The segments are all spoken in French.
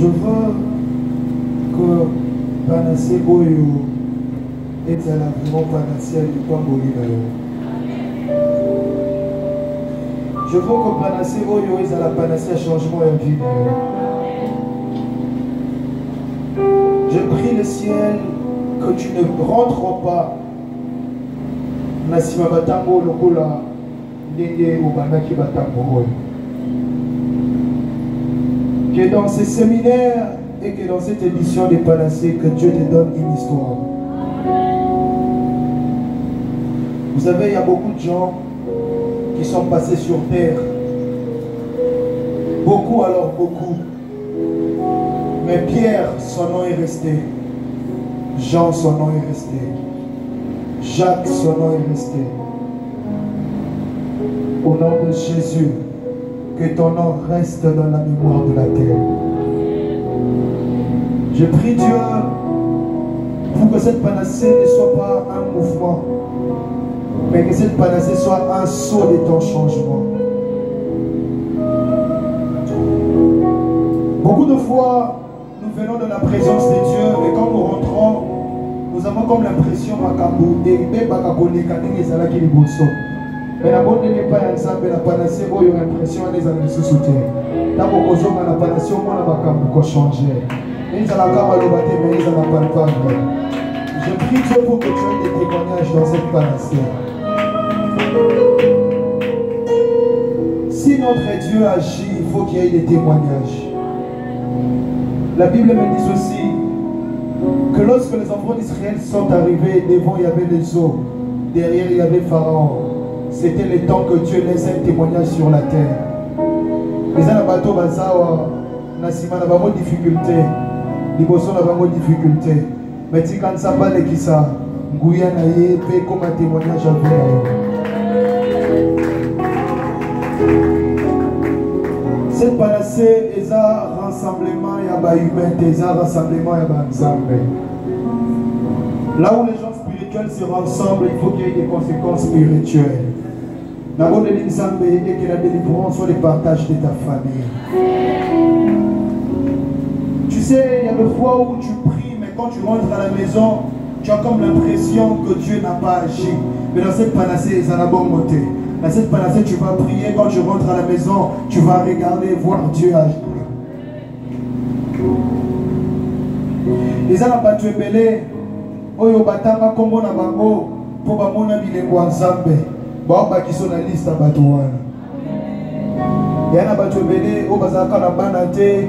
Je veux que Panassé Boyo est vraiment Panassé à l'Ikwamboli. Je veux que Panassé Boyo est à la Panassé à changement et vie. Je prie le ciel que tu ne rentres pas Nasima Batango Lokola Ndenge Obanaki Batango. Que dans ces séminaires et que dans cette édition des Panassé, que Dieu te donne une histoire. Vous savez, il y a beaucoup de gens qui sont passés sur terre. Beaucoup alors beaucoup. Mais Pierre, son nom est resté. Jean, son nom est resté. Jacques, son nom est resté. Au nom de Jésus, que ton nom reste dans la mémoire de la terre. Je prie Dieu pour que cette Panassé ne soit pas un mouvement, mais que cette Panassé soit un saut de ton changement. Beaucoup de fois, nous venons de la présence de Dieu et quand nous rentrons, nous avons comme l'impression mais la bonne n'est pas ensemble, la Panassé, il y a l'impression des années sous-souterrains. Là, on a la Panassé, on a changé. Je prie Dieu pour que tu aies des témoignages dans cette Panassé. Si notre Dieu agit, il faut qu'il y ait des témoignages. La Bible me dit aussi que lorsque les enfants d'Israël sont arrivés, devant il y avait les eaux, derrière il y avait Pharaon. C'était le temps que Dieu laisse un témoignage sur la terre. Les bateaux bazawa, nasima na bango difficulté, liboso na bango difficulté. Mais si quand ça parle qui ça, nguya na ye pe comme un témoignage à vous. Cette Panassé est un rassemblement ya ba humain, est un rassemblement ya ba nzambe. Là où les gens spirituels se rassemblent, il faut qu'il y ait des conséquences spirituelles. La bonne et que la délivrance soit le partage de ta famille. Tu sais, il y a des fois où tu pries, mais quand tu rentres à la maison, tu as comme l'impression que Dieu n'a pas agi. Mais dans cette Panassé, ça n'a pas monté. Dans cette Panassé, tu vas prier. Quand tu rentres à la maison, tu vas regarder, voir Dieu agir. Les gens n'ont pas tué belé. Oyo batanga kombo na bango po bamona bilengo nzambe ba qui sont na liste ya bato wana yana bato ebele o bazalaka na bana te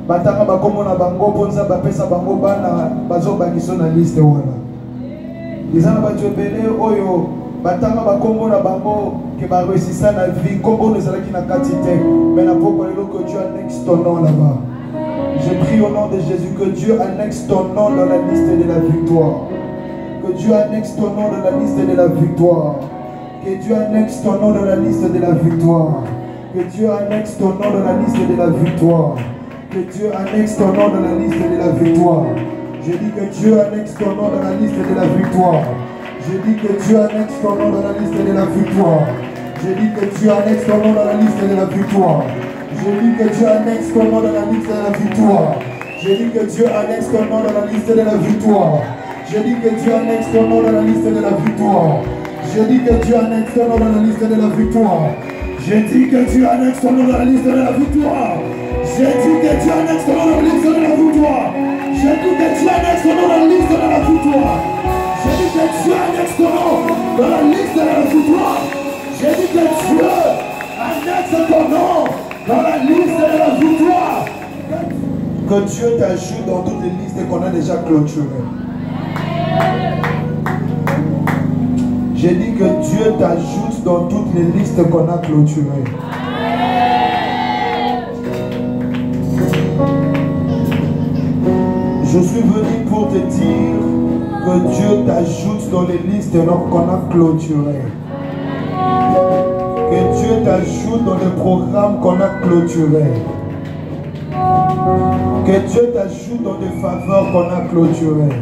batanga bakombo na bango po nzambe apesa bango bana bazobakisa na liste wana eza na bato ebele oyo batanga bakombo na bango ke baresisa na vie kombo ezalaki na kati te mais na poko lelo que Dieu annexe ton nom là-bas. Je prie au nom de Jésus que Dieu annexe ton nom dans la liste de la victoire. Que Dieu annexe ton nom dans la liste de la victoire. Que Dieu annexe ton nom dans la liste de la victoire. Que Dieu annexe ton nom dans la liste de la victoire. Que Dieu annexe ton nom dans la liste de la victoire. Je dis que Dieu annexe ton nom dans la liste de la victoire. Je dis que Dieu annexe ton nom dans la liste de la victoire. Je dis que Dieu annexe ton nom dans la liste de la victoire. Je dis que Dieu annexe ton nom dans la liste de la victoire. Je dis que Dieu annexe ton nom dans la liste de la victoire. Je dis que Dieu annexe ton nom dans la liste de la victoire. Je dis que Dieu annexe ton nom dans la liste de la victoire. Je dis que Dieu annexe ton nom dans la liste de la victoire. Je dis que Dieu annexe ton nom dans la liste de la victoire. Je dis que Dieu annexe ton nom dans la liste de la victoire. Je dis que Dieu annexe ton nom dans la liste de la victoire. Je dis que Dieu annexe ton nom dans la liste de la victoire. Que Dieu t'ajoute dans toutes les listes qu'on a déjà clôturées. J'ai dit que Dieu t'ajoute dans toutes les listes qu'on a clôturées. Je suis venu pour te dire que Dieu t'ajoute dans les listes qu'on a clôturées. Que Dieu t'ajoute dans les programmes qu'on a clôturés. Que Dieu t'ajoute dans des faveurs qu'on a clôturées.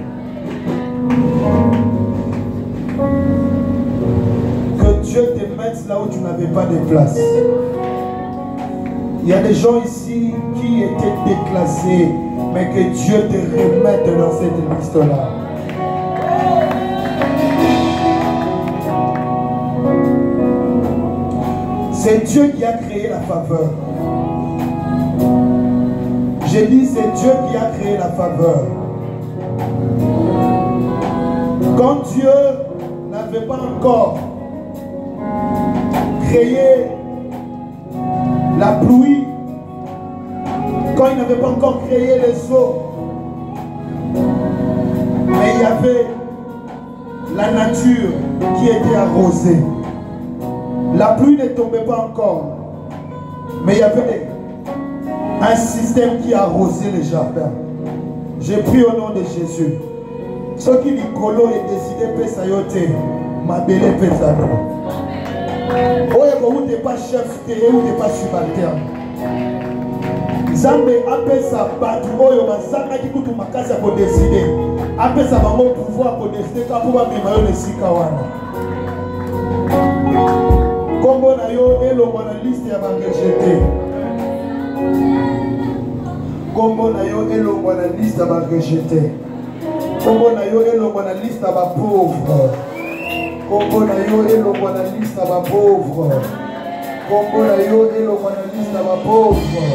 Que Dieu te mette là où tu n'avais pas de place. Il y a des gens ici qui étaient déclassés, mais que Dieu te remette dans cette liste-là. C'est Dieu qui a créé la faveur. J'ai dit, c'est Dieu qui a créé la faveur. Quand Dieu n'avait pas encore créé la pluie, quand il n'avait pas encore créé les eaux, mais il y avait la nature qui était arrosée. La pluie ne tombait pas encore, mais il y avait un système qui arrosait les jardins. J'ai pris au nom de Jésus. Ceux qui Nicolo est décidé de faire ça, ma belle pesa. Vous n'êtes pas chef terre, vous n'êtes pas subalterne. Zambe appelle ça battu, oyo bazanga qui kutu makasi pour décider. Appelle ça bango pouvoir pour décider quand pour ba mema yo lesika wana. Kombo na yo elongo na liste ya ba rejeté. Kombo na yo elongo na liste ya ba rejeté. Kombo na yo elongo na liste ya ba pauvre. Kombo na yo elongo na liste ya ba pauvre. Kombo na yo elongo na liste ya ba pauvre.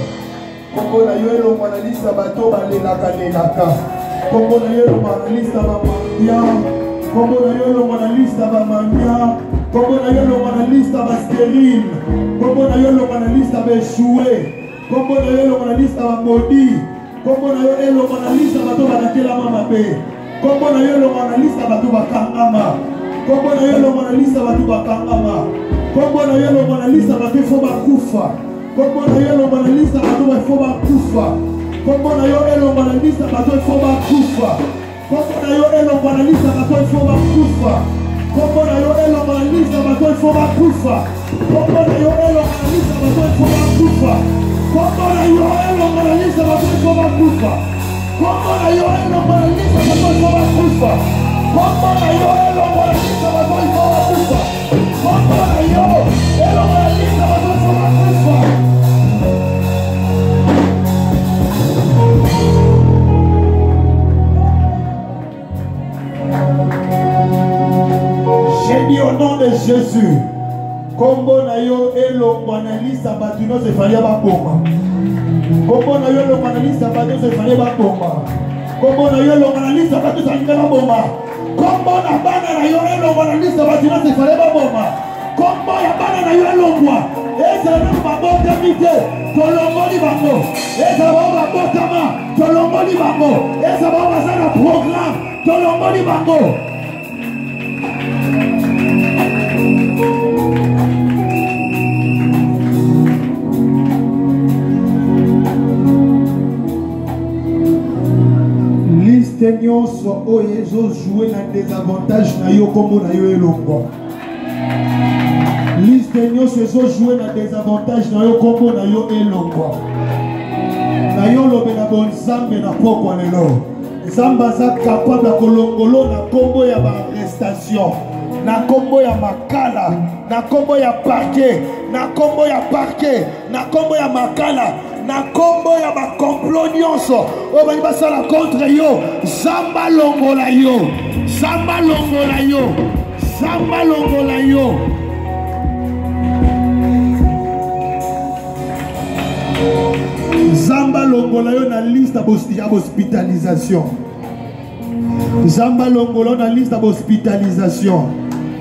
Kombo na yo elongo na liste ya bato balelaka lelaka. Kombo na yo elongo na liste ya ba mandia. Kombo na yo elongo na liste ya ba mandia. Kombo na yo elongo na liste ya ba stérile. Kombo na yo elongo na liste ya ba échoué. Kombo na yo elongo na liste ya ba maudit. Kombo na yo elongo na liste ya bato banakelama mabe. Kombo na yo elongo na liste ya bato bakangama. Kombo na yo elongo na liste ya bato bakangama. Kombo na yo elongo na liste ya bato fo bakufa. Kombo na yo elongo na liste ya bato fo bakufa. Kombo na yo elongo na liste ya bato fo bakufa. Kombo na yo elongo na liste ya bato fo bakufa. Kombo na yo elongo na liste ya bato fo bakufa. Kombo na yo elongo na liste ya bato fo bakufa. Kombo na yo elongo na liste ya bato fo bakufa. Kombo na yo elongo na liste ya bato fo bakufa. Kombo na yo elongo na liste ya bato fo bakufa. Kombo na yo elongo na liste ya bato fo bakufa. J'ai dit au nom de Jésus, Kombo na yo elongo na liste ya bato nyonso efali bakoma. Kombo na yo elongo na liste ya bato nyonso efali bakoma. Kombo na yo elongo na liste ya bato ezali baboma. Kombo na bana na yo elongo na liste ya bato nyonso efali baboma. Kombo ya bana na yo elongwa ezala nano babotami te, tolongoli bango. Ezala bao babotama, tolongoli bango. Ezala bao baza na programme, tolongoli bango. Liste nyonso oyo ezojouer na désavantage na yo kombo na yo elongwa. Liste nyonso ezojouer na désavantage na yo kombo na yo elongwa. Na yo lobela bon Nzambe na pokwa lelo. Nzambe aza capable ya kolongolo na kombo ya arrestation, na kombo ya makala, na kombo ya parquet, na kombo ya parquet, na kombo ya makala, na kombo ya complot nyonso oyo bani basala contre yo. Zamba longola yo, Zamba longola yo, Zamba longola yo. Zamba longola yo na liste ya hospitalisation. Zamba longolo na liste d'hospitalisation.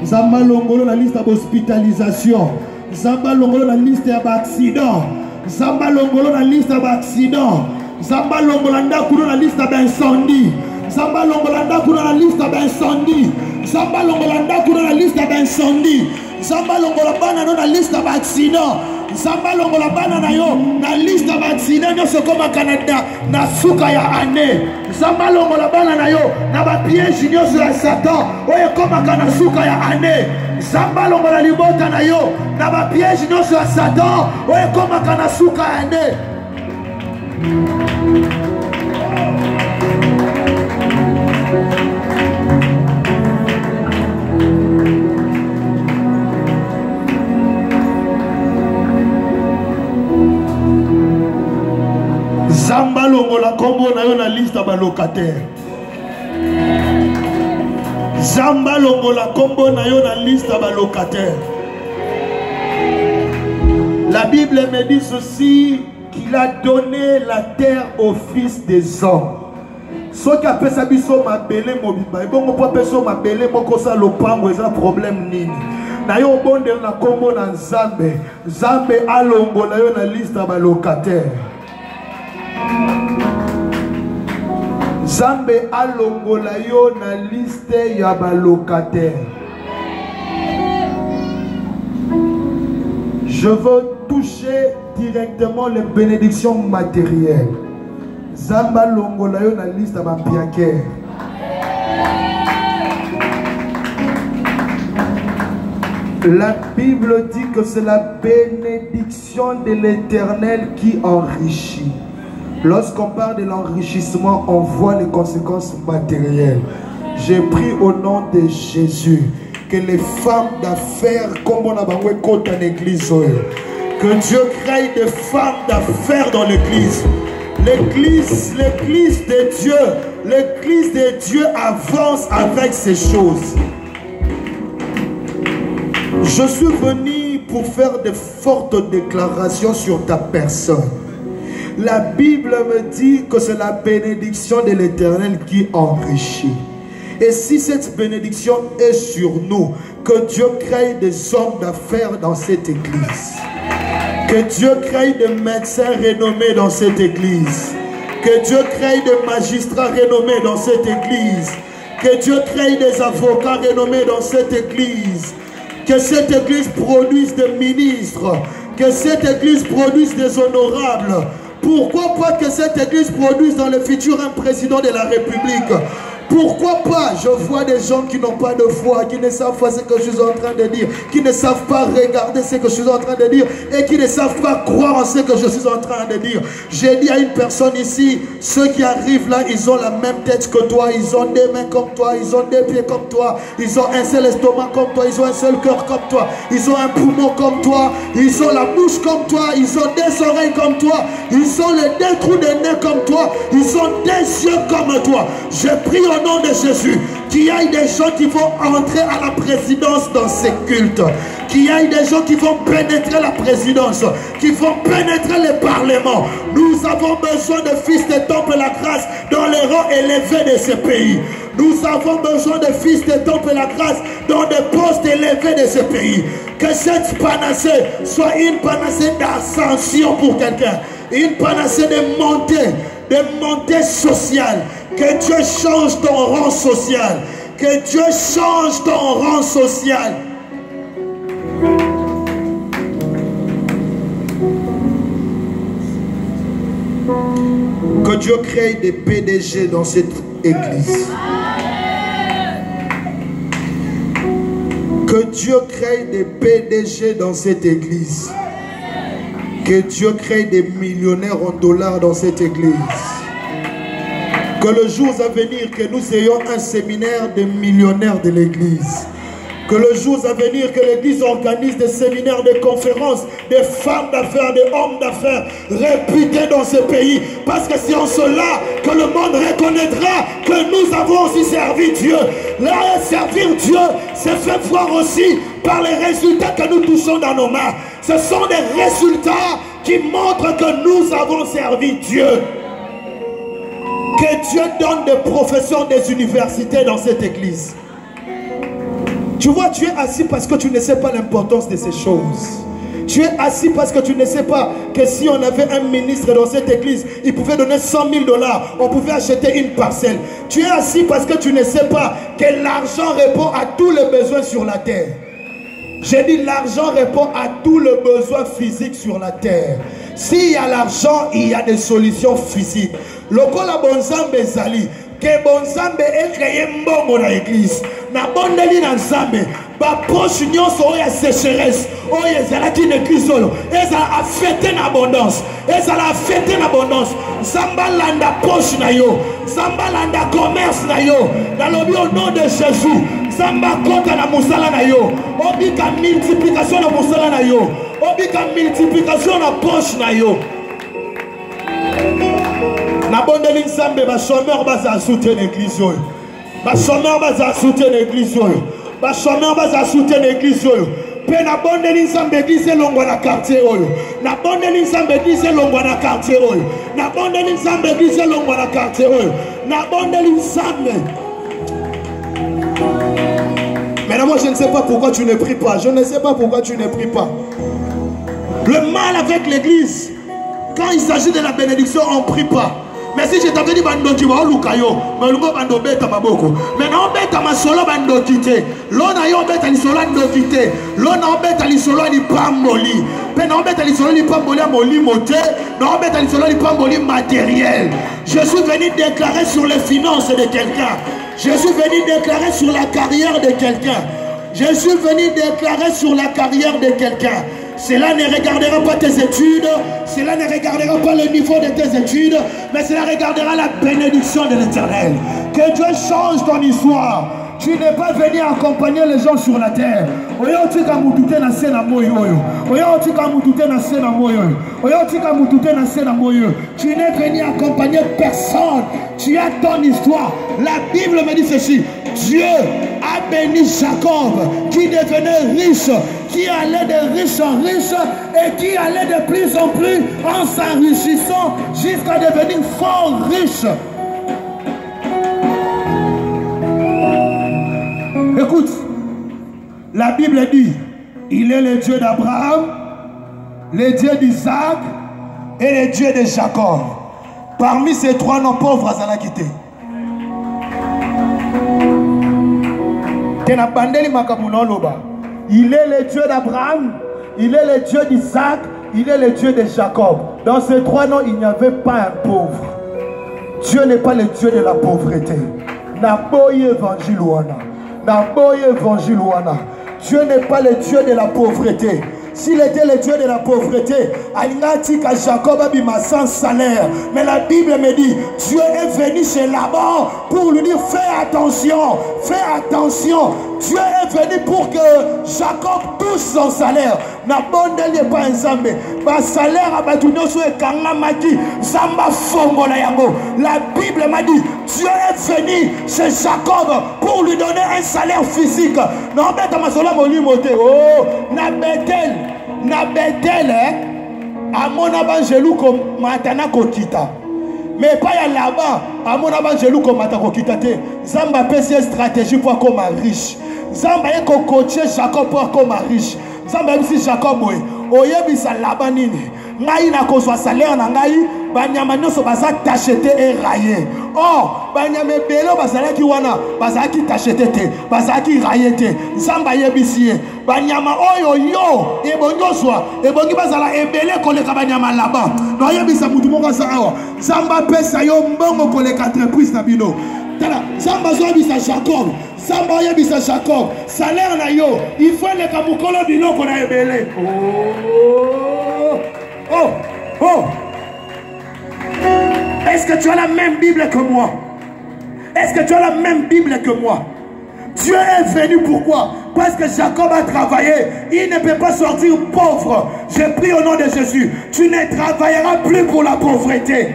Zamba longolo na liste d'hospitalisation. Zamba longolo na liste d'accident. Zamba longolo na liste d'accident. Zamba longolo ndakuno na liste d'incendie. Zamba longolo ndakuno na liste d'incendie. Zamba longolo ndakuno na liste d'incendie. Zamba longolo bana na liste d'accident. Zamba longola bana na yo na liste d'accident nyonso koma Canada na suka ya année. Zamba longola bana na yo na ba piège nyonso ya Satan oyo koma kana suka ya année. Zamba longola libota na yo na ba piège nyonso ya Satan oyo koma kana suka ya année. Zamba longola kombo na yo na liste ba locataire. Zamba longola kombo na yo na liste ba locataire. La Bible me dit ceci, qu'il a donné la terre aux fils des hommes. Ce qui a fait ça biso mabele mobiba, bon pas personne mabele moko sa lopango eza problème nini. Na yo bonde na kombo na Nzambe, Nzambe alongola yo na liste ba locataire. Nzambe alongola yo na liste ya ba locataire. Je veux toucher directement les bénédictions matérielles. Zamba longola yo na liste ba piaker. La Bible dit que c'est la bénédiction de l'Éternel qui enrichit. Lorsqu'on parle de l'enrichissement, on voit les conséquences matérielles. J'ai pris au nom de Jésus que les femmes d'affaires, comme on a besoin contre l'église, que Dieu crée des femmes d'affaires dans l'église. L'église de Dieu avance avec ces choses. Je suis venu pour faire de fortes déclarations sur ta personne. La Bible me dit que c'est la bénédiction de l'Éternel qui enrichit. Et si cette bénédiction est sur nous, que Dieu crée des hommes d'affaires dans cette église. Que Dieu crée des médecins renommés dans cette église. Que Dieu crée des magistrats renommés dans cette église. Que Dieu crée des avocats renommés dans cette église. Que cette église produise des ministres. Que cette église produise des honorables. Pourquoi pas que cette église produise dans le futur un président de la République? Pourquoi pas? Je vois des gens qui n'ont pas de foi, qui ne savent pas ce que je suis en train de dire, qui ne savent pas regarder ce que je suis en train de dire et qui ne savent pas croire en ce que je suis en train de dire. J'ai dit à une personne ici, ceux qui arrivent là, ils ont la même tête que toi, ils ont des mains comme toi, ils ont des pieds comme toi, ils ont un seul estomac comme toi, ils ont un seul cœur comme toi, ils ont un poumon comme toi, ils ont la bouche comme toi, ils ont des oreilles comme toi, ils ont les deux trous de nez comme toi, ils ont des yeux comme toi. Je prie au nom de Jésus, qu'il y ait des gens qui vont entrer à la présidence dans ces cultes, qu'il y ait des gens qui vont pénétrer la présidence, qui vont pénétrer le parlement. Nous avons besoin de fils de temple la grâce dans les rangs élevés de ce pays. Nous avons besoin de fils de temple la grâce dans des postes élevés de ce pays. Que cette panacée soit une panacée d'ascension pour quelqu'un, une panacée de montée sociale. Que Dieu change ton rang social. Que Dieu change ton rang social. Que Dieu crée des PDG dans cette église. Que Dieu crée des PDG dans cette église. Que Dieu crée des millionnaires en dollars dans cette église. Que le jour à venir, que nous ayons un séminaire de millionnaires de l'église. Que le jour à venir, que l'église organise des séminaires, des conférences, des femmes d'affaires, des hommes d'affaires réputés dans ce pays. Parce que c'est en cela que le monde reconnaîtra que nous avons aussi servi Dieu. Là, servir Dieu, c'est fait voir aussi par les résultats que nous touchons dans nos mains. Ce sont des résultats qui montrent que nous avons servi Dieu. Que Dieu donne des professeurs des universités dans cette église. Tu vois, tu es assis parce que tu ne sais pas l'importance de ces choses. Tu es assis parce que tu ne sais pas que si on avait un ministre dans cette église, il pouvait donner 100 000 $, on pouvait acheter une parcelle. Tu es assis parce que tu ne sais pas que l'argent répond à tous les besoins sur la terre. J'ai dit l'argent répond à tous les besoins physiques sur la terre. S'il y a l'argent, il y a des solutions physiques. Lokola bonzambe ezali, que bonzambe créé mbongo na église. Na bondeli na nzambe, ba poche nyonso oya sécheresse, oya ezalaki na église oyo, ezala affecté na abondance, ezala affecté na abondance. Zamba landa poche na yo, zamba landa commerce na yo. Nalobi au nom de Jésus, zamba kota na musala na yo, obika multiplication na musala na yo, obika multiplication na poche na yo. N'abondeli nzambe ba chômeur baza soutenir l'église oyo. Ba chômeur baza soutenir l'église oyo. Ba chômeur baza soutenir l'église oyo. Pe n'abondeli nzambe église longwa na quartier oyo. N'abondeli nzambe église longwa na quartier oyo. N'abondeli nzambe église longwa na quartier oyo. N'abondeli nzambe. Maintenant moi je ne sais pas pourquoi tu ne pries pas. Je ne sais pas pourquoi tu ne pries pas. Le mal avec l'église, quand il s'agit de la bénédiction, on ne prie pas. Mais si je t'avais dit bando ki wa lukayo, malungo bando beta maboko. Maintenant on beta masolo bando kité. Lona yo beta li solo bando kité. Lona on beta li solo li pamboli. Maintenant on beta li solo li pamboli moli moté. Non on beta li solo li pamboli matériel. Je suis venu déclarer sur les finances de quelqu'un. Je suis venu déclarer sur la carrière de quelqu'un. Je suis venu déclarer sur la carrière de quelqu'un. Cela ne regardera pas tes études, cela ne regardera pas le niveau de tes études, mais cela regardera la bénédiction de l'Éternel. Que Dieu change ton histoire. Tu n'es pas venu accompagner les gens sur la terre. Tu n'es venu accompagner personne. Tu as ton histoire. La Bible me dit ceci. Dieu a béni Jacob qui devenait riche, qui allait de riche en riche et qui allait de plus en plus en s'enrichissant jusqu'à devenir fort riche. Écoute, la Bible dit, il est le Dieu d'Abraham, le Dieu d'Isaac et le Dieu de Jacob. Parmi ces trois noms pauvres, ça l'a quitté. Il est le Dieu d'Abraham, il est le Dieu d'Isaac, il est le Dieu de Jacob. Dans ces trois noms, il n'y avait pas un pauvre. Dieu n'est pas le Dieu de la pauvreté. Naboye évangile wana. Naboye évangile wana. Dieu n'est pas le Dieu de la pauvreté. S'il était le Dieu de la pauvreté, Alingati ka Jacob abima sans salaire. Mais la Bible me dit, Dieu est venu chez Laban pour lui dire, fais attention, fais attention. Dieu est venu pour que Jacob touche son salaire. Nabondeli n'est pas un zambé. Ba salaire abatunyo so ekangamaki zamba fongo na yango. La Bible m'a dit, Dieu est venu chez Jacob pour lui donner un salaire physique. Non, mais dans ma sola moli moté. Oh, na Bethel, à mon abangelou comme matana kokita. Mais pas y a là-bas, à mon abangelou comme matana kokita te. Zamba pèse stratégie pour comme riche. Zamba est coaché Jacob pour comme riche. Zamba aussi Jacob boy. Oye bisa là-bas nini. Ngai na ko so salaire na ngai, banyama nyoso baza t'acheter et railler. Or, banyama belo bazala ki wana, bazala ki t'acheter te, bazala ki railler te. Zamba yebisiye. Banyama oyo yo, ebonyo soa, ebongi bazala ebele koleka banyama là-bas. No yebisa mutu moko sa awa. Zamba pesa yo mbongo koleka entreprise na bino. Tala, Zamba zo bisa Jacob. Zamba yebisa Jacob. Salaire na yo, il faut le kamukolo biloko na ebele. Oh, oh. Est-ce que tu as la même Bible que moi? Est-ce que tu as la même Bible que moi? Dieu est venu pourquoi? Parce que Jacob a travaillé. Il ne peut pas sortir pauvre. J'ai pris au nom de Jésus. Tu ne travailleras plus pour la pauvreté.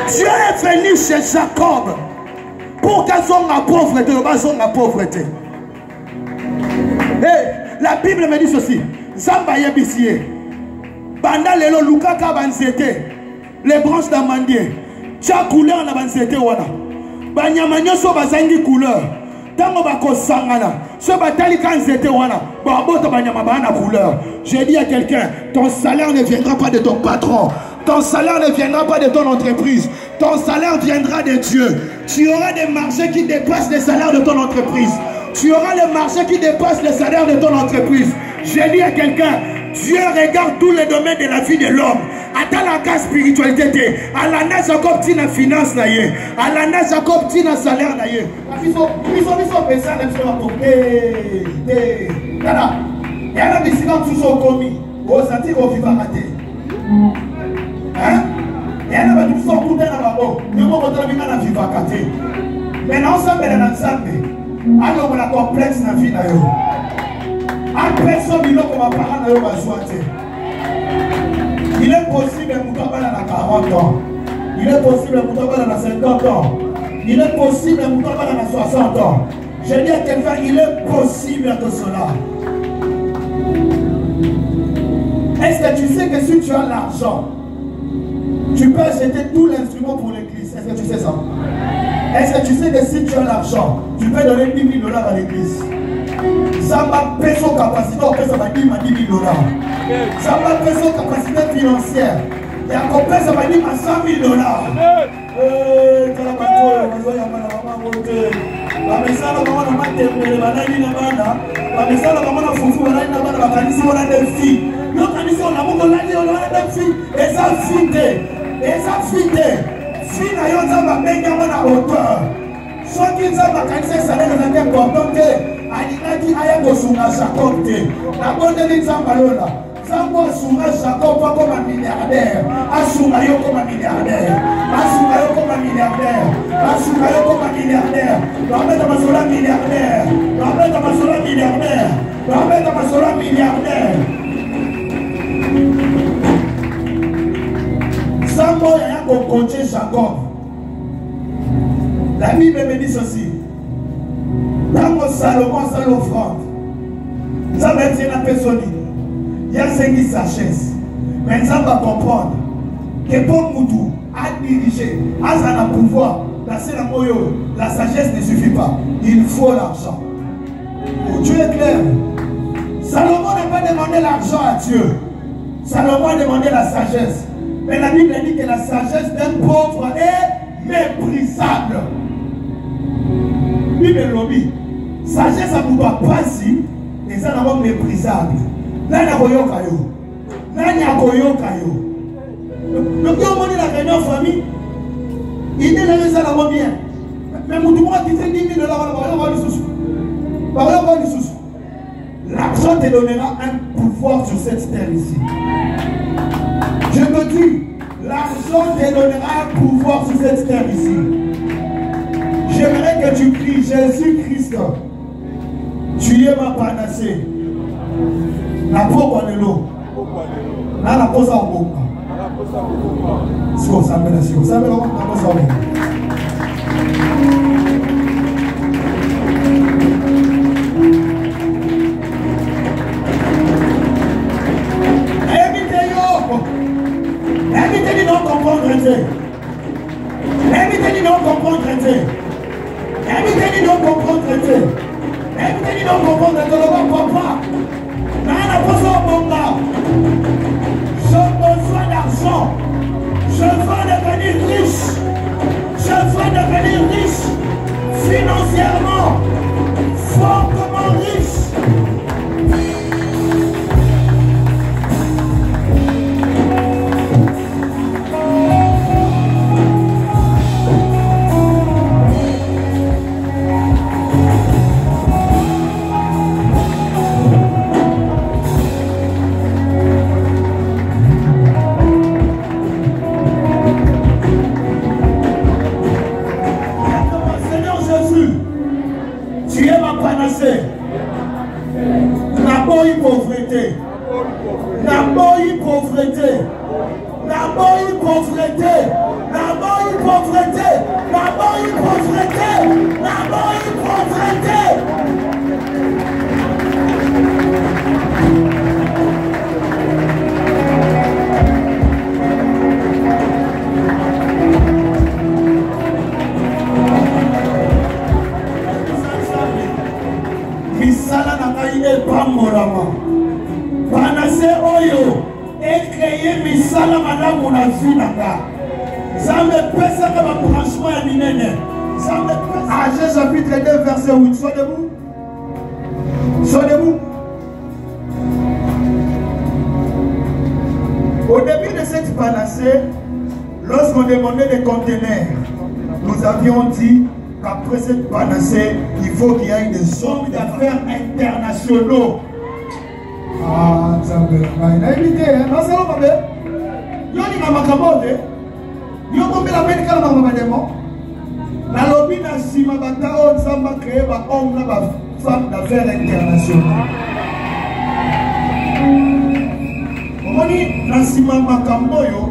Dieu est venu chez Jacob pour qu'elle soit la pauvreté. La pauvreté. Et la Bible me dit ceci. Zamba yebisie. Banda lelo lukaka banzete. Les branches d'amandier. Tia couleur na banzete wana. Banyama nyoso bazangi couleur. Tango bako sangana. Ce batali kanzete wana. Babota banyama bana couleur. J'ai dit à quelqu'un, ton salaire ne viendra pas de ton patron. Ton salaire ne viendra pas de ton entreprise. Ton salaire viendra de Dieu. Tu auras des marchés qui dépassent les salaires de ton entreprise. Tu auras les marchés qui dépassent les salaires de ton entreprise. J'ai dit à quelqu'un, Dieu regarde tous les domaines de la vie de l'homme. Attends la cas spiritualité. Alana Jacob tient la finance naïe. Alana Jacob tient la salaire naïe. Ils sont pensés à l'impression. Voilà. Il y a des silence sous son commis. Au senti au vivaraté. Hein? Il y a des gens qui sont coupés dans la boue. Ils vont retourner dans la vivaraté. Maintenant, on s'appelle l'ensemble. Alors, on a complexe dans la vie. Il est possible que nous avons 40 ans. Il est possible que vous à 50 ans. Il est possible que vous à 60 ans. Je dis à quelqu'un, il est possible que cela. Est-ce que tu sais que si tu as l'argent, tu peux acheter tout l'instrument pour l'église? Est-ce que tu sais ça? Est-ce que tu sais que si tu as l'argent, tu peux donner 10 000 $ à l'église? Ça va payer son capacité, ça va dire 10 000 $. Ça va payer son capacité financière. Il y a combien ça va dire 100 000 $. Zambo asuma Jacob comme un milliardaire. Asuma yo comme un milliardaire. Asuma yo comme un milliardaire. Asuma yo comme un milliardaire. Ramène ta masola milliardaire. Ramène ta masola milliardaire. Ramène ta masola milliardaire. Zambo y'a un coaché Jacob. La Bible me dit ceci. Dans Salomon sa l'offrande. Ça va être une personne. Il y a ceux qui s'achètent. Mais ça va comprendre que pour Moutou, à diriger, à son pouvoir, la sagesse ne suffit pas. Il faut l'argent. Dieu est clair. Salomon n'a pas demandé l'argent à Dieu. Salomon a demandé la sagesse. Mais la Bible dit que la sagesse d'un pauvre est méprisable. Bible lobby. Sagesse à vous doit passer et ça n'a pas méprisable. Nani akoyoka yo? Nani akoyoka yo? Donc quand on est la réunion famille, il est là ça la bien. Mais mon tout qui fait 10 000 $, l'argent te donnera un pouvoir sur cette terre ici. Je te dis, l'argent te donnera un pouvoir sur cette terre ici. J'aimerais que tu cries Jésus-Christ, tu es ma panacée. La peau de l'eau. La pose en boca. Si on s'appelle la chose, ça veut dire la pose en boca. Invitez-les de comprendre Dieu. Invitez-les de comprendre Dieu. Invitez-les de comprendre Dieu. Invitez-les de comprendre Dieu. Papa. J'ai besoin d'argent. Je veux devenir riche. Je veux devenir riche. Financièrement. Fortement riche. Agé chapitre 2 verset 8. Sois debout. Sois debout. Au début de cette panacée, lorsqu'on demandait des conteneurs, nous avions dit qu'après cette panacée, il faut qu'il y ait des hommes d'affaires internationaux. Ah, ça me fait mal. Invité, hein? Non, c'est l'homme, mais. Il y a une macabote. Il y a une macabote. La lobby na sima batao nzamba créé ba homme na ba femme d'affaires internationales. Omoni na sima makambo yo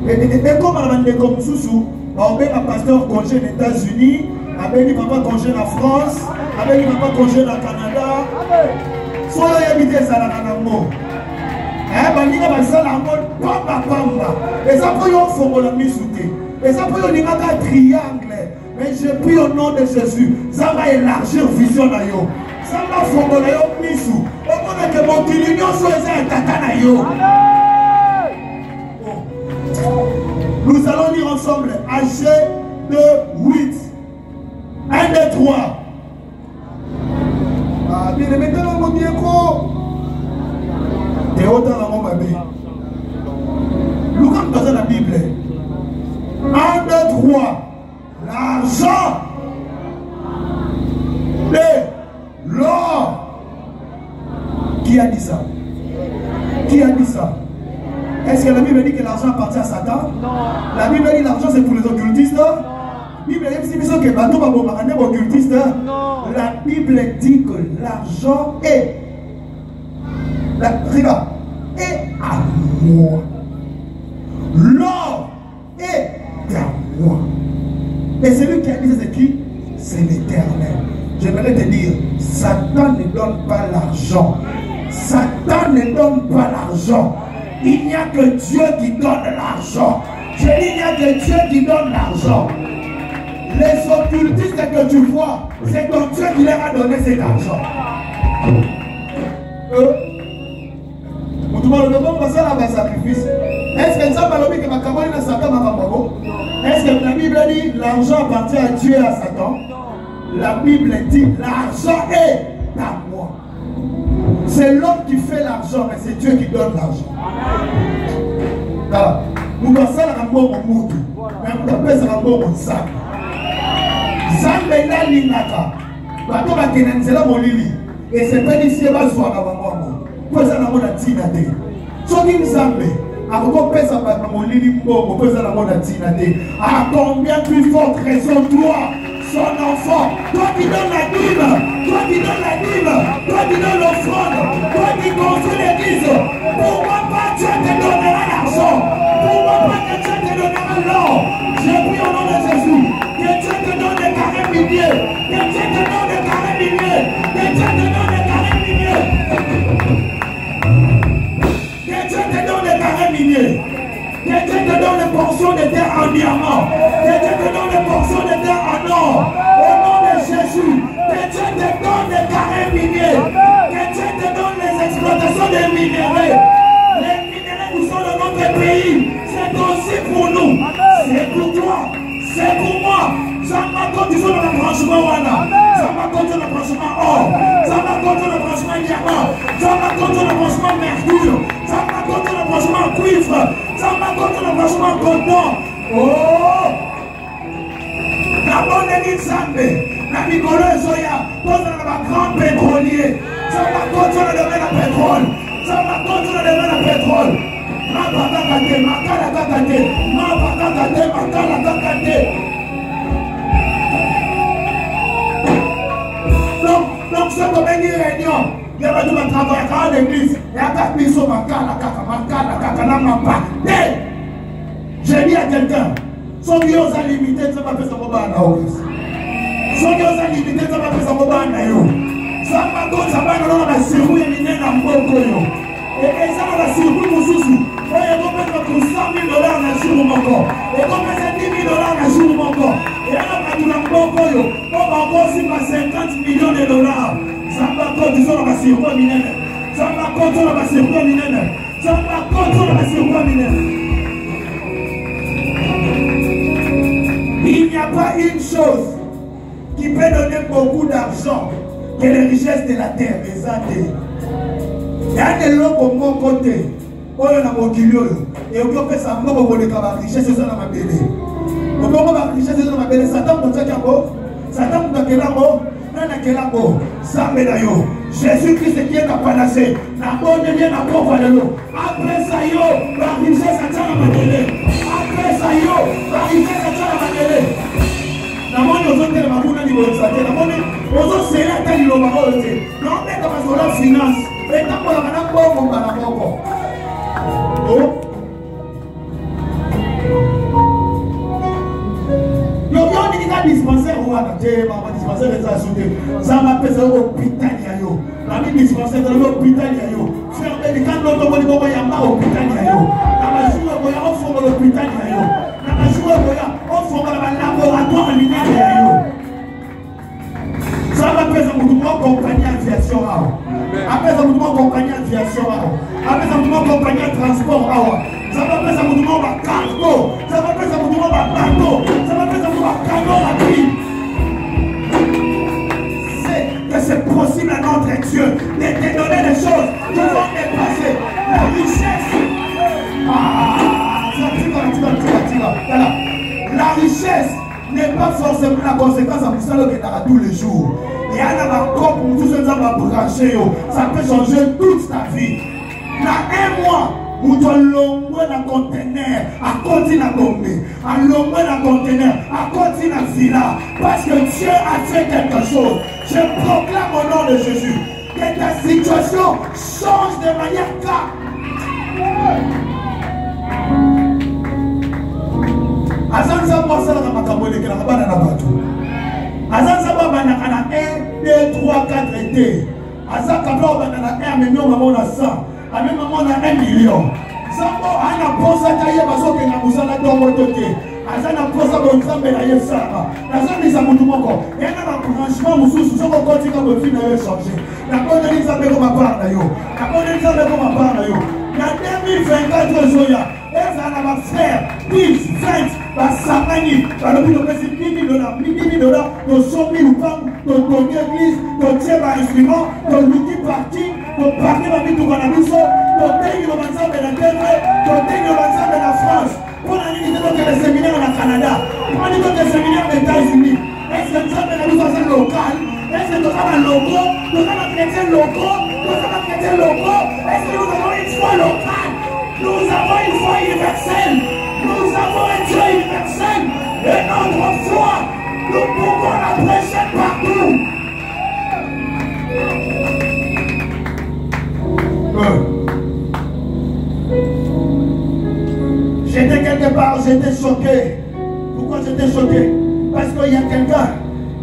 Et comme on a des comme sous, on a un pasteur congé aux États-Unis, avec papa congé en France, avec papa congé au Canada. Soit il y a des salariés. Bandika basala ngo pamba pamba. Et ça peut y faire la misouté. Et ça peut y avoir un triangle. Mais je prie au nom de Jésus, ça va élargir vision na yo. Ça va faire la yo misou. Au moment que mon l'union soit un tata na yo. Nous allons lire ensemble Agé 2, 8. 1, 2, 3. Ah, bien, mettez-le mon diéco. T'es autant dans mon bébé. Nous, comme dans la Bible. 1, 2, 3. L'argent. L'or. Qui a dit ça? Qui a dit ça? Est-ce que la Bible dit que l'argent appartient à Satan? Non. La Bible dit que l'argent c'est pour les occultistes? Non. La Bible dit que bateau va bombarder les occultistes? Non. La Bible dit que l'argent est. Regarde. Est à moi. L'or est à moi. Et celui qui a dit c'est qui? C'est l'Éternel. J'aimerais te dire, Satan ne donne pas l'argent. Satan ne donne pas l'argent. Il n'y a que Dieu qui donne l'argent. Je dis, il n'y a que Dieu qui donne l'argent. Les occultistes que tu vois, c'est ton Dieu qui leur a donné cet argent. Est-ce que ça va dire que ma camarade n'a Satan ma Est-ce que la Bible dit l'argent appartient à Dieu et à Satan? La Bible dit l'argent est à moi. C'est l'homme qui fait l'argent, mais c'est Dieu qui donne l'argent. Nous devons faire un bon mot, mais nous devons faire un bon mot. Zambe na lingaka. Bato ba kenanzela molili. Et c'est pas ici ba zwa na bango. Poza na mona tina te. Soki Nzambe akoko pesa ba molili mbongo poza na mona tina te. À combien plus forte raison toi son enfant, toi qui donnes la dîme, toi qui donnes la dîme, toi qui donnes l'offrande, toi qui construis l'église, pourquoi pas Dieu te donnera l'argent? Pourquoi pas que Dieu te donnera l'or? Je prie au nom de Jésus, que Dieu te donne des carrés milliers, que Dieu te donne des carrés milliers, que Dieu te donne des carrés milliers, que Dieu te donne des carrés milliers. Que Dieu te donne des portions de terre en diamant. Que Dieu te donne des portions de terre en or. Au nom de Jésus. Que Dieu te donne des carrés miniers. Que Dieu te donne les exploitations des minéraux. Les minéraux qui sont dans notre pays. C'est aussi pour nous. C'est pour toi. C'est pour moi. Ça m'a continué dans le branchement Wana. Ça m'a continué dans le branchement or. Ça m'a continué dans le branchement diamant. Ça m'a continué dans le branchement mercure. Ça m'a continué dans le branchement cuivre. Ça m'a continué dans le branchement coton. Oh! La bonne église Zambé. La Mikolo et Zoya. Pose dans le grand pétrolier. Ça m'a continué dans le domaine de pétrole. Ça m'a continué dans le domaine de pétrole. Ma bakakate, makala kakate. Ma bakakate, makala kakate. Donc, c'est comme une réunion. Il y a pas de travail à l'église. Il y a 4 missions, makala kaka, mapa. J'ai dit à quelqu'un, son Dieu a limité, ça va faire sa boba na office. Son Dieu a limité, ça va faire sa boba na yo. Ça va comme ça va dans la circuit et miner dans mboko yo. Et ça va la circuit mususu. Et il faut mettre $100 000 na jour moko. Et comme c'est $10 000 na jour moko. Et là on va mboko yo. On va encore si pas $50 millions. Ça va continuer dans la circuit minene. Ça va continuer dans la circuit minene. Ça va continuer dans la circuit minene. Il n'y a pas une chose qui peut donner beaucoup d'argent que les richesses de la terre, les athées. Il y a des gens comme mon côté, on a mon kilo, et on peut ça, on peut les richesses dans ma belle. On peut avoir richesses dans ma belle. Satan pour ça qu'il y a beau, Satan pour qu'il y a beau, n'a qu'il y a beau, ça me l'a yo. Jésus-Christ qui est à panacée, n'a pas de lien à pauvre de l'eau. Après ça, yo, la richesse à tient ma belle. Après ça, yo, la richesse à tient ma belle. Namoni ozotela makuna ni bolsate namoni ozosela tali lo makote non mais comme la finance et tapola kana bongo bana bongo oh dispensaire ou à la terre, ma dispensaire est à sauter. Ça m'a fait un hôpital. La vie dispensaire dans l'hôpital. Faire des cas de l'automobile, il y a pas hôpital. La majorité, on forme l'hôpital. La majorité, on forme le laboratoire linéaire. Ça va faire un mouvement compagnie aviation. Après un mouvement compagnie aviation. Après un mouvement compagnie transport. Ça va faire un mouvement cargo. Ça va faire un mouvement bateau. Ça va faire un mouvement cargo rapide. C'est possible à notre Dieu de te donner des choses qui vont dépasser la richesse. La richesse n'est pas forcément la conséquence de ça que tu as tous les jours. Il y a un corps pour tout ça va brancher. Ça peut changer toute ta vie. Dans un mois, où tu as l'ombre dans le conteneur, à côté de la bombe, à l'ombre dans le conteneur, à côté de la villa. Parce que Dieu a fait quelque chose. Je proclame au nom de Jésus que ta situation change de manière calme. Azan Zamba Sala Makamole qui n'a pas de bateau. Azan Zamba Banakana 1, 2, 3, 4 été. Azan Kabla Banana 1 million, maman a 100. A même maman a 1 million. Zambo ana posa taye basoke na musala dongo tote. Azana posa bonzambe na yesama. Azana isa mutu moko. Yana na branchement mususu soko koti ka bofi na yo changer. Na kona ni zambe ko mapara na yo. Na kona ni zambe ko mapara na yo. Na 2024 zoya. Eza na ba frère 10, 20 ba samani. Ba lobi to pesi $10,000, to 100,000 pounds, to église, to tieba instrument, to luki parking, to parking ba bitu kana biso, to tengi lo banzambe na terre, to tengi lo banzambe na France. Pour la limite de le séminaire au Canada, pour la limite de séminaire aux États-Unis. Est-ce que nous avons une chose locale? Est-ce que nous avons un logo? Nous avons un chrétien logo? Nous avons un chrétien logo? Est-ce que nous avons une foi locale? Nous avons une foi universelle. Nous avons un Dieu universel. Et notre foi, nous pouvons la prêcher partout. J'étais quelque part, j'étais choqué. Pourquoi j'étais choqué? Parce qu'il y a quelqu'un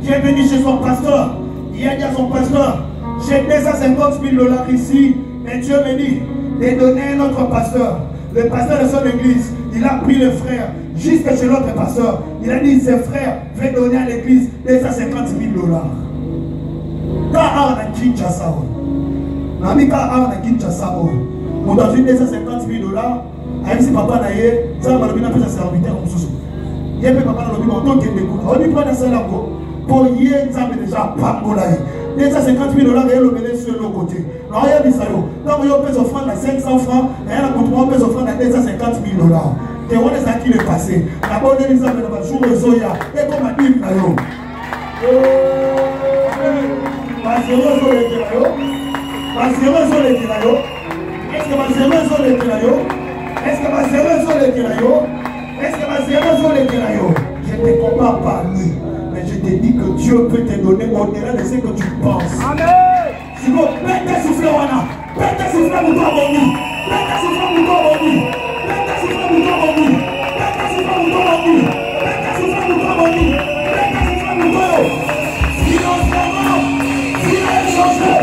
qui est venu chez son pasteur. Il a dit à son pasteur, j'ai $250,000 ici. Et Dieu me dit de donner à notre pasteur. Le pasteur de son église, il a pris le frère jusqu'à chez l'autre pasteur. Il a dit, ses frères, vais donner à l'église $250,000. Quand on a Kinshasa, on a Kinshasa, on a donné $250,000. Aïe, si papa n'a pas, ça va le bien faire sa serviteur comme ça. Il y a papa dans le bien, on tombe des coups. On dit pas dans ça là, pour y aller, ça veut déjà pas pour là. $250,000, il y a le mêlé sur l'autre côté. Alors, il y a des salauds. Quand on peut s'offrir à 500 francs, il y a un coup on peut s'offrir à $250,000. Et on est à qui le passé. La bonne Elisabeth va jouer au Zoya. Et comme a dit, est-ce que ma zéro sur les Kirayo? Est-ce que ma zéro sur les Kirayo? Est-ce que ma zéro sur les Kirayo? Je ne te compare pas lui, mais je te dis que Dieu peut te donner au-delà de ce que tu penses. Amen. Si vous pètez souffler, pètez souffler pour toi, mon Dieu. Pètez souffler pour toi, mon Dieu. Pètez souffler pour toi, mon Dieu. Pètez souffler pour toi, mon Dieu. Pètez souffler pour toi, mon Dieu. Pètez souffler pour toi. Financièrement, il a changé.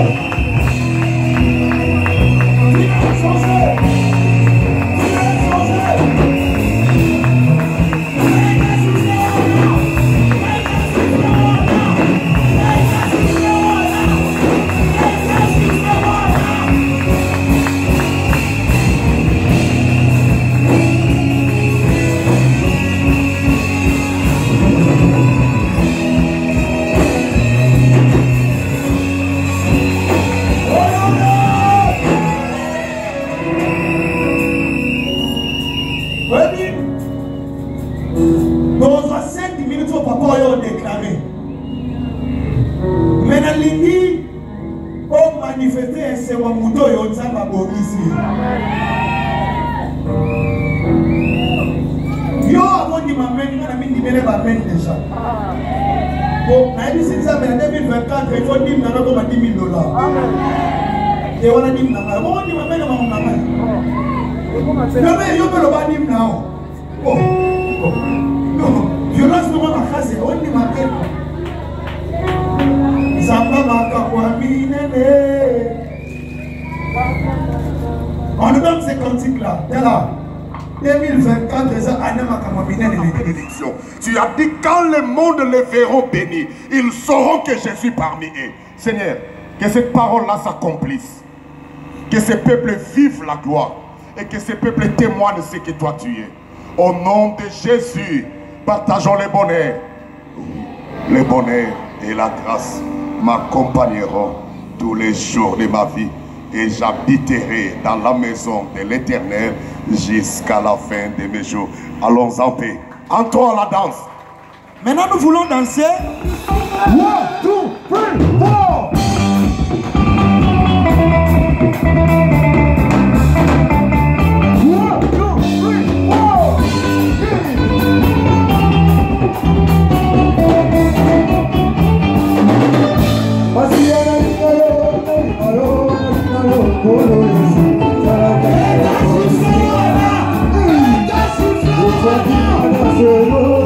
Il faut $10,000 comme $10,000. Et on a dit, violence, Dans ces cantiques-là, là, 2024, les années de bénédiction. Tu as dit quand le monde les verront bénis, ils sauront que je suis parmi eux. Seigneur, que cette parole-là s'accomplisse. Que ce peuple vive la gloire. Et que ce peuple témoigne ce que toi tu es. Au nom de Jésus, partageons le bonheur. Le bonheur et la grâce m'accompagneront tous les jours de ma vie. Et j'habiterai dans la maison de l'Éternel jusqu'à la fin de mes jours. Allons en paix. Entrons à la danse. Maintenant nous voulons danser. 1, 2, 3, 4. Oh,